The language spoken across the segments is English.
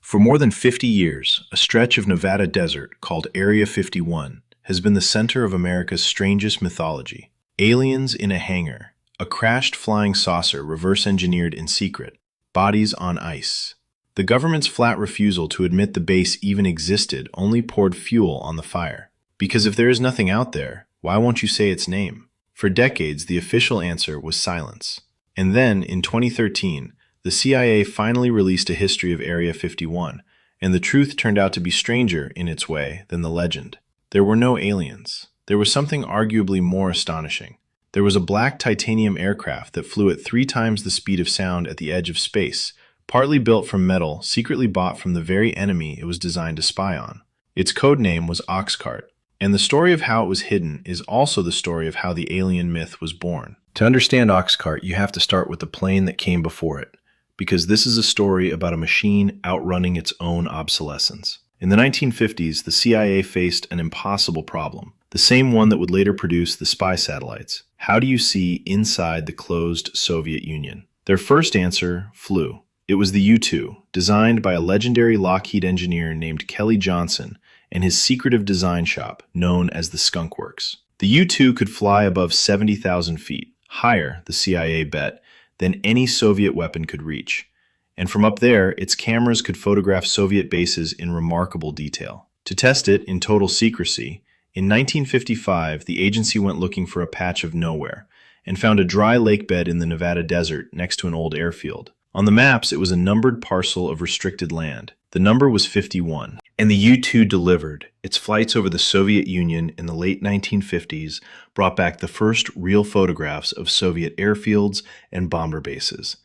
For more than 50 years, a stretch of Nevada desert called Area 51 has been the center of America's strangest mythology. Aliens in a hangar, a crashed flying saucer reverse-engineered in secret, bodies on ice. The government's flat refusal to admit the base even existed only poured fuel on the fire. Because if there is nothing out there, why won't you say its name? For decades, the official answer was silence. And then, in 2013, the CIA finally released a history of Area 51, and the truth turned out to be stranger, in its way, than the legend. There were no aliens. There was something arguably more astonishing. There was a black titanium aircraft that flew at 3 times the speed of sound at the edge of space, partly built from metal secretly bought from the very enemy it was designed to spy on. Its code name was OXCART, and the story of how it was hidden is also the story of how the alien myth was born. To understand OXCART, you have to start with the plane that came before it, because this is a story about a machine outrunning its own obsolescence. In the 1950s, the CIA faced an impossible problem, the same one that would later produce the spy satellites. How do you see inside the closed Soviet Union? Their first answer flew. It was the U-2, designed by a legendary Lockheed engineer named Kelly Johnson and his secretive design shop, known as the Skunk Works. The U-2 could fly above 70,000 feet, higher, the CIA bet, than any Soviet weapon could reach. And from up there, its cameras could photograph Soviet bases in remarkable detail. To test it in total secrecy, in 1955, the agency went looking for a patch of nowhere and found a dry lake bed in the Nevada desert next to an old airfield. On the maps, it was a numbered parcel of restricted land. The number was 51. And the U-2 delivered. Its flights over the Soviet Union in the late 1950s brought back the first real photographs of Soviet airfields and bomber bases.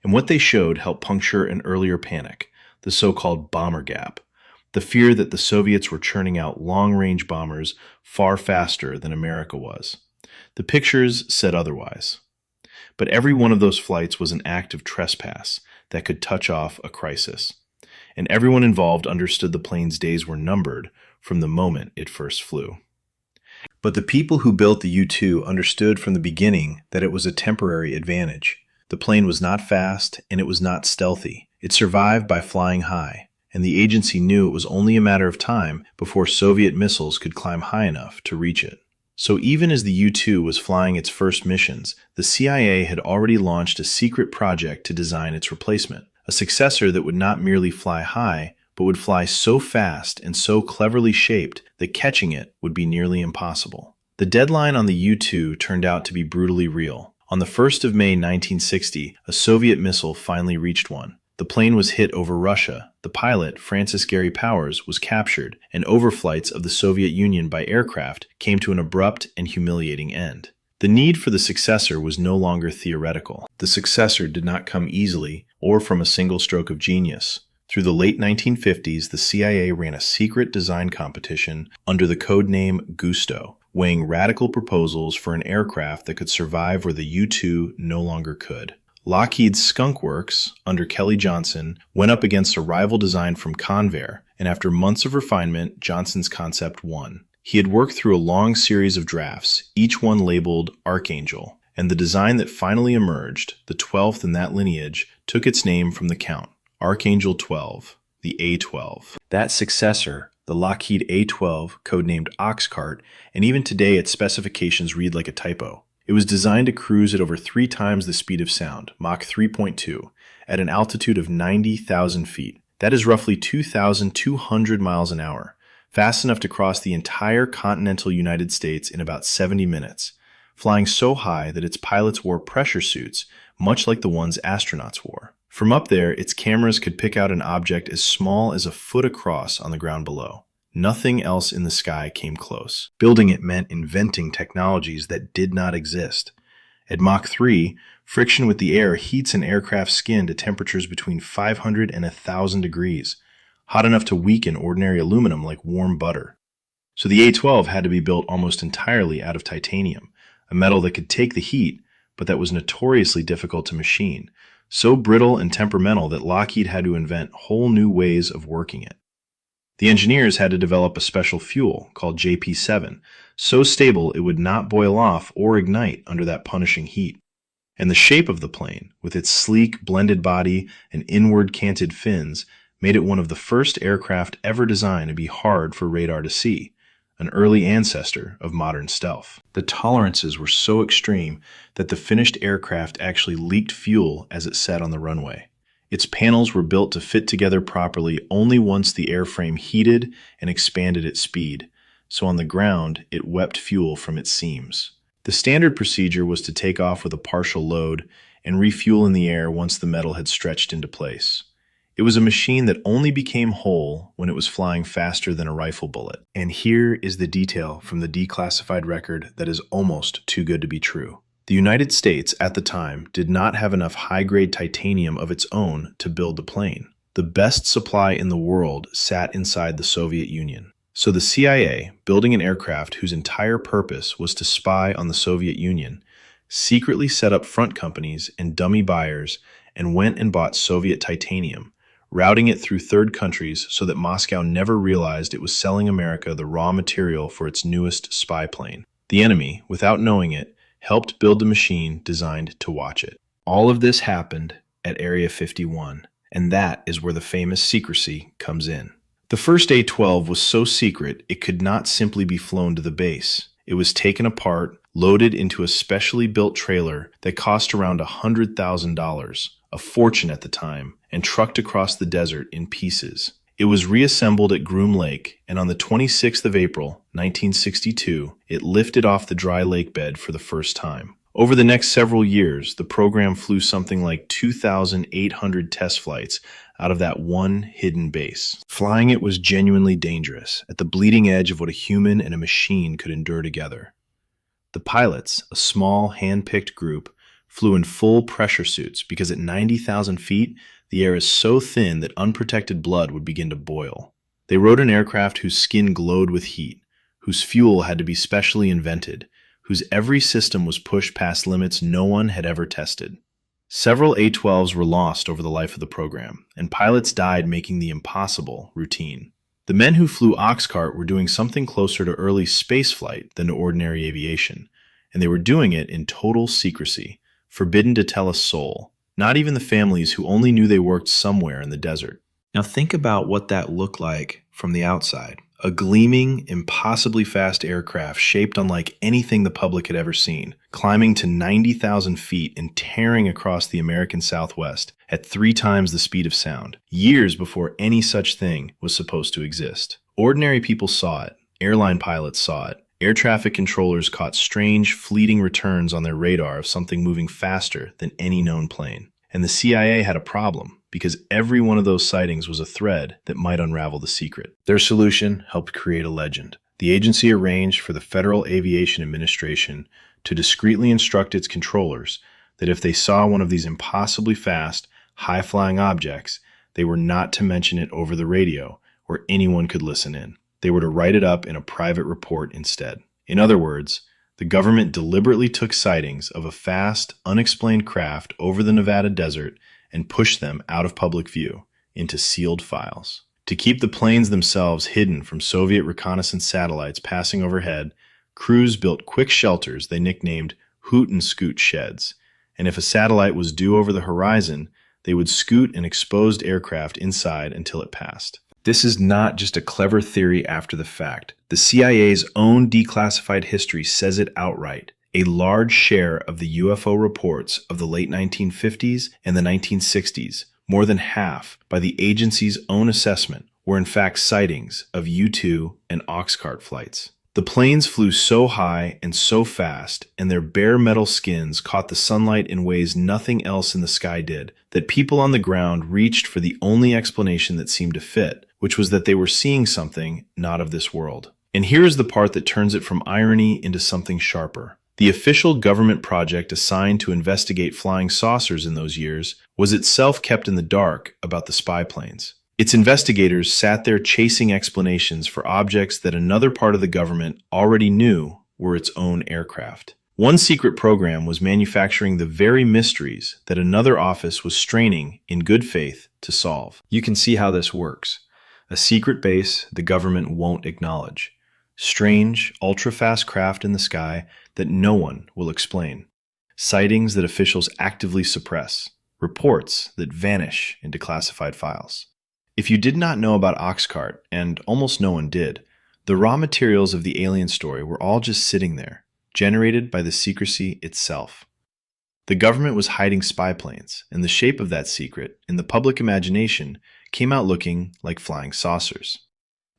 And what they showed helped puncture an earlier panic, the so-called bomber gap, the fear that the Soviets were churning out long-range bombers far faster than America was. The pictures said otherwise. But every one of those flights was an act of trespass that could touch off a crisis. And everyone involved understood the plane's days were numbered from the moment it first flew. But the people who built the U-2 understood from the beginning that it was a temporary advantage. The plane was not fast, and it was not stealthy. It survived by flying high, and the agency knew it was only a matter of time before Soviet missiles could climb high enough to reach it. So even as the U-2 was flying its first missions, the CIA had already launched a secret project to design its replacement. A successor that would not merely fly high, but would fly so fast and so cleverly shaped that catching it would be nearly impossible. The deadline on the U-2 turned out to be brutally real. On the 1st of May 1960, a Soviet missile finally reached one. The plane was hit over Russia. The pilot, Francis Gary Powers, was captured, and overflights of the Soviet Union by aircraft came to an abrupt and humiliating end. The need for the successor was no longer theoretical. The successor did not come easily or from a single stroke of genius. Through the late 1950s, the CIA ran a secret design competition under the code name Gusto, weighing radical proposals for an aircraft that could survive where the U-2 no longer could. Lockheed's Skunk Works, under Kelly Johnson, went up against a rival design from Convair, and after months of refinement, Johnson's concept won. He had worked through a long series of drafts, each one labeled Archangel, and the design that finally emerged, the 12th in that lineage, took its name from the count, Archangel 12, the A-12. That successor, the Lockheed A-12, codenamed OXCART, and even today its specifications read like a typo. It was designed to cruise at over 3 times the speed of sound, Mach 3.2, at an altitude of 90,000 feet. That is roughly 2,200 miles an hour. Fast enough to cross the entire continental United States in about 70 minutes, flying so high that its pilots wore pressure suits, much like the ones astronauts wore. From up there, its cameras could pick out an object as small as a foot across on the ground below. Nothing else in the sky came close. Building it meant inventing technologies that did not exist. At Mach 3, friction with the air heats an aircraft's skin to temperatures between 500 and 1,000 degrees. Hot enough to weaken ordinary aluminum like warm butter. So the A-12 had to be built almost entirely out of titanium, a metal that could take the heat, but that was notoriously difficult to machine, so brittle and temperamental that Lockheed had to invent whole new ways of working it. The engineers had to develop a special fuel called JP7, so stable it would not boil off or ignite under that punishing heat. And the shape of the plane, with its sleek, blended body and inward canted fins, made it one of the first aircraft ever designed to be hard for radar to see, an early ancestor of modern stealth. The tolerances were so extreme that the finished aircraft actually leaked fuel as it sat on the runway. Its panels were built to fit together properly only once the airframe heated and expanded at speed, so on the ground it wept fuel from its seams. The standard procedure was to take off with a partial load and refuel in the air once the metal had stretched into place. It was a machine that only became whole when it was flying faster than a rifle bullet. And here is the detail from the declassified record that is almost too good to be true. The United States, at the time, did not have enough high-grade titanium of its own to build the plane. The best supply in the world sat inside the Soviet Union. So the CIA, building an aircraft whose entire purpose was to spy on the Soviet Union, secretly set up front companies and dummy buyers and went and bought Soviet titanium, routing it through third countries so that Moscow never realized it was selling America the raw material for its newest spy plane. The enemy, without knowing it, helped build the machine designed to watch it. All of this happened at Area 51, and that is where the famous secrecy comes in. The first A-12 was so secret it could not simply be flown to the base. It was taken apart, loaded into a specially built trailer that cost around $100,000, a fortune at the time, and trucked across the desert in pieces. It was reassembled at Groom Lake, and on the 26th of April, 1962, it lifted off the dry lake bed for the first time. Over the next several years, the program flew something like 2,800 test flights out of that one hidden base. Flying it was genuinely dangerous, at the bleeding edge of what a human and a machine could endure together. The pilots, a small, hand-picked group, flew in full pressure suits because at 90,000 feet, the air is so thin that unprotected blood would begin to boil. They rode an aircraft whose skin glowed with heat, whose fuel had to be specially invented, whose every system was pushed past limits no one had ever tested. Several A-12s were lost over the life of the program, and pilots died making the impossible routine. The men who flew OXCART were doing something closer to early spaceflight than to ordinary aviation, and they were doing it in total secrecy, forbidden to tell a soul, not even the families who only knew they worked somewhere in the desert. Now think about what that looked like from the outside. A gleaming, impossibly fast aircraft shaped unlike anything the public had ever seen, climbing to 90,000 feet and tearing across the American Southwest at 3 times the speed of sound, years before any such thing was supposed to exist. Ordinary people saw it. Airline pilots saw it. Air traffic controllers caught strange, fleeting returns on their radar of something moving faster than any known plane. And the CIA had a problem, because every one of those sightings was a thread that might unravel the secret. Their solution helped create a legend. The agency arranged for the Federal Aviation Administration to discreetly instruct its controllers that if they saw one of these impossibly fast, high-flying objects, they were not to mention it over the radio where anyone could listen in. They were to write it up in a private report instead. In other words, the government deliberately took sightings of a fast, unexplained craft over the Nevada desert and pushed them out of public view into sealed files. To keep the planes themselves hidden from Soviet reconnaissance satellites passing overhead, crews built quick shelters they nicknamed hoot and scoot sheds, and if a satellite was due over the horizon, they would scoot an exposed aircraft inside until it passed. This is not just a clever theory after the fact. The CIA's own declassified history says it outright. A large share of the UFO reports of the late 1950s and the 1960s, more than half, by the agency's own assessment, were in fact sightings of U-2 and OXCART flights. The planes flew so high and so fast, and their bare metal skins caught the sunlight in ways nothing else in the sky did, that people on the ground reached for the only explanation that seemed to fit, which was that they were seeing something not of this world. And here is the part that turns it from irony into something sharper. The official government project assigned to investigate flying saucers in those years was itself kept in the dark about the spy planes. Its investigators sat there chasing explanations for objects that another part of the government already knew were its own aircraft. One secret program was manufacturing the very mysteries that another office was straining in good faith to solve. You can see how this works. A secret base the government won't acknowledge. Strange, ultra-fast craft in the sky that no one will explain. Sightings that officials actively suppress. Reports that vanish into classified files. If you did not know about OXCART, and almost no one did, the raw materials of the alien story were all just sitting there, generated by the secrecy itself. The government was hiding spy planes, and the shape of that secret, in the public imagination, came out looking like flying saucers.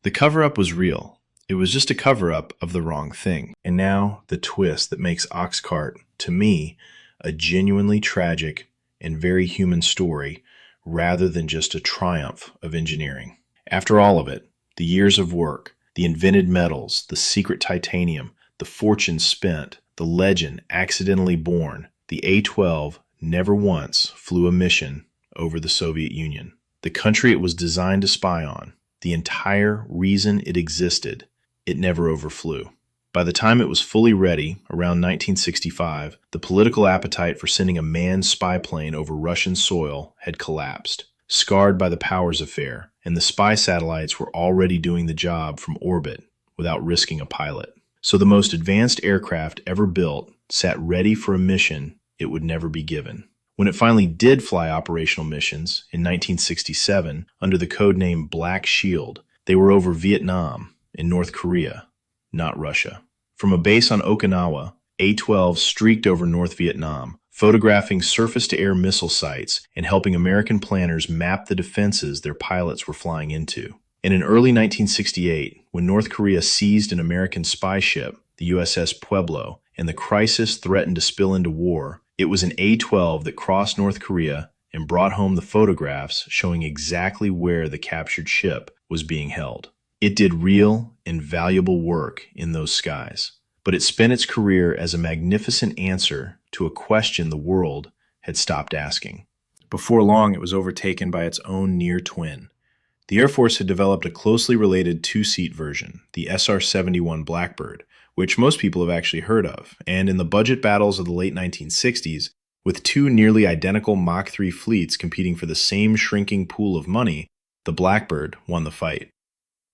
The cover-up was real. It was just a cover-up of the wrong thing. And now, the twist that makes OXCART, to me, a genuinely tragic and very human story, rather than just a triumph of engineering. After all of it, the years of work, the invented metals, the secret titanium, the fortune spent, the legend accidentally born, the A-12 never once flew a mission over the Soviet Union. The country it was designed to spy on, the entire reason it existed, it never overflew. By the time it was fully ready, around 1965, the political appetite for sending a manned spy plane over Russian soil had collapsed, scarred by the Powers affair, and the spy satellites were already doing the job from orbit without risking a pilot. So the most advanced aircraft ever built sat ready for a mission it would never be given. When it finally did fly operational missions in 1967 under the codename Black Shield, they were over Vietnam and North Korea, not Russia. From a base on Okinawa, A-12 streaked over North Vietnam, photographing surface-to-air missile sites and helping American planners map the defenses their pilots were flying into. And in early 1968, when North Korea seized an American spy ship, the USS Pueblo, and the crisis threatened to spill into war, it was an A-12 that crossed North Korea and brought home the photographs showing exactly where the captured ship was being held. It did real and valuable work in those skies, but it spent its career as a magnificent answer to a question the world had stopped asking. Before long, it was overtaken by its own near twin. The Air Force had developed a closely related two-seat version, the SR-71 Blackbird, which most people have actually heard of, and in the budget battles of the late 1960s, with two nearly identical Mach 3 fleets competing for the same shrinking pool of money, the Blackbird won the fight.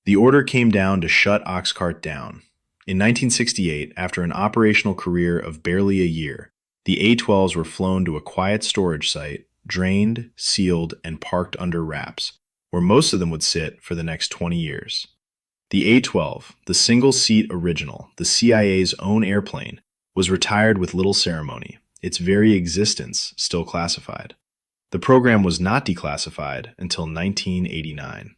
The order came down to shut OXCART down. In 1968, after an operational career of barely a year, the A-12s were flown to a quiet storage site, drained, sealed, and parked under wraps, where most of them would sit for the next 20 years. The A-12, the single-seat original, the CIA's own airplane, was retired with little ceremony, its very existence still classified. The program was not declassified until 1989.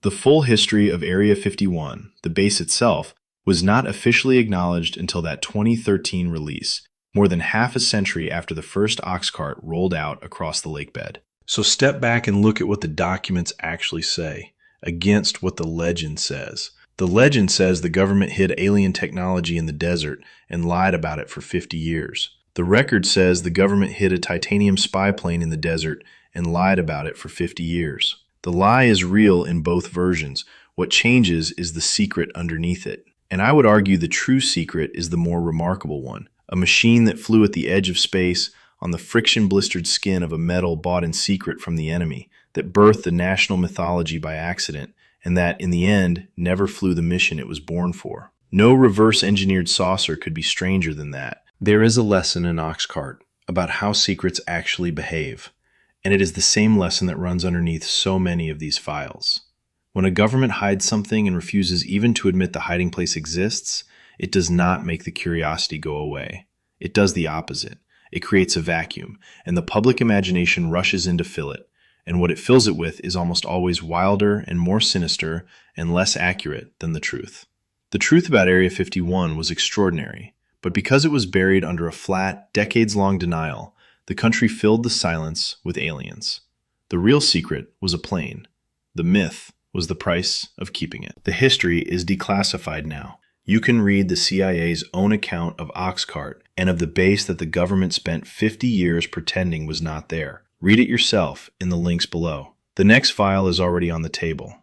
The full history of Area 51, the base itself, was not officially acknowledged until that 2013 release, more than half a century after the first OXCART rolled out across the lakebed. So step back and look at what the documents actually say, against what the legend says. The legend says the government hid alien technology in the desert and lied about it for 50 years. The record says the government hid a titanium spy plane in the desert and lied about it for 50 years. The lie is real in both versions. What changes is the secret underneath it. And I would argue the true secret is the more remarkable one. A machine that flew at the edge of space on the friction-blistered skin of a metal bought in secret from the enemy, that birthed the national mythology by accident, and that, in the end, never flew the mission it was born for. No reverse-engineered saucer could be stranger than that. There is a lesson in OXCART about how secrets actually behave, and it is the same lesson that runs underneath so many of these files. When a government hides something and refuses even to admit the hiding place exists, it does not make the curiosity go away. It does the opposite. It creates a vacuum, and the public imagination rushes in to fill it, and what it fills it with is almost always wilder and more sinister and less accurate than the truth. The truth about Area 51 was extraordinary, but because it was buried under a flat, decades-long denial, the country filled the silence with aliens. The real secret was a plane. The myth was the price of keeping it. The history is declassified now. You can read the CIA's own account of OXCART and of the base that the government spent 50 years pretending was not there. Read it yourself in the links below. The next file is already on the table.